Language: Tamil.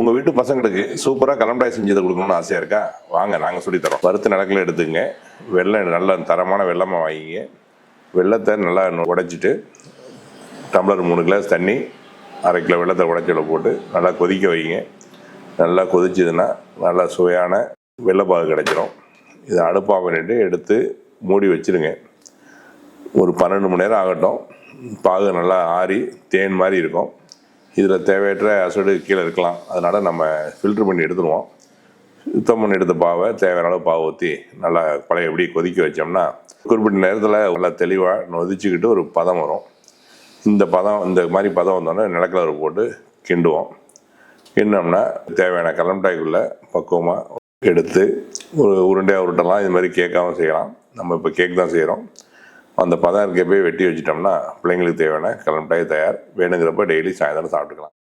உங்கள் வீட்டு பசங்களுக்கு சூப்பராக கலம்டாய் செஞ்சதை கொடுக்கணும்னு ஆசையாக இருக்கா? வாங்க, நாங்கள் சொல்லித்தரோம். வறுத்து நிலக்கல எடுத்துங்க. வெள்ளம் நல்ல தரமான வெள்ளமாக வாங்கிங்க. வெள்ளத்தை நல்லா உடைச்சிட்டு டம்ளர் 3 கிளாஸ் தண்ணி, 1/2 கிலோ வெள்ளத்தை உடைச்சல போட்டு நல்லா கொதிக்க வைங்க. நல்லா கொதிச்சதுன்னா நல்லா சுவையான வெள்ளைப்பாகு கிடைச்சிரும். இதை அடுப்பாக பண்ணிட்டு எடுத்து மூடி வச்சுருங்க. ஒரு 12 மணி நேரம் ஆகட்டும். பாகு நல்லா ஆறி தேன் மாதிரி இருக்கும். இதில் தேவையற்ற அசடு கீழே இருக்கலாம். அதனால் நம்ம ஃபில்ட்ரு பண்ணி எடுத்துருவோம். சுத்தம் பண்ணி எடுத்த பாவை தேவையான அளவு பாவை ஊற்றி நல்லா பழைய எப்படி கொதிக்க வச்சோம்னா குறிப்பிட்ட நேரத்தில் நல்லா தெளிவாக நொதிச்சுக்கிட்டு ஒரு பதம் வரும். இந்த மாதிரி பதம் வந்தோடனே நிலக்கலரை போட்டு கிண்டுவோம். கிண்டோம்னா தேவையான கலம்டாய்க்குள்ளே பக்குவமாக எடுத்து ஒரு உருண்டையாக உருட்டலாம். இது மாதிரி கேக்காகவும் செய்யலாம். நம்ம இப்போ கேக் தான் செய்கிறோம். அந்த பதம் இருக்க போய் வெட்டி வச்சிட்டோம்னா பிள்ளைங்களுக்கு தேவையான கலம்டாய் தயார். வேணுங்கிறப்ப டெய்லி சாயந்தரம் சாப்பிட்டுக்கலாம்.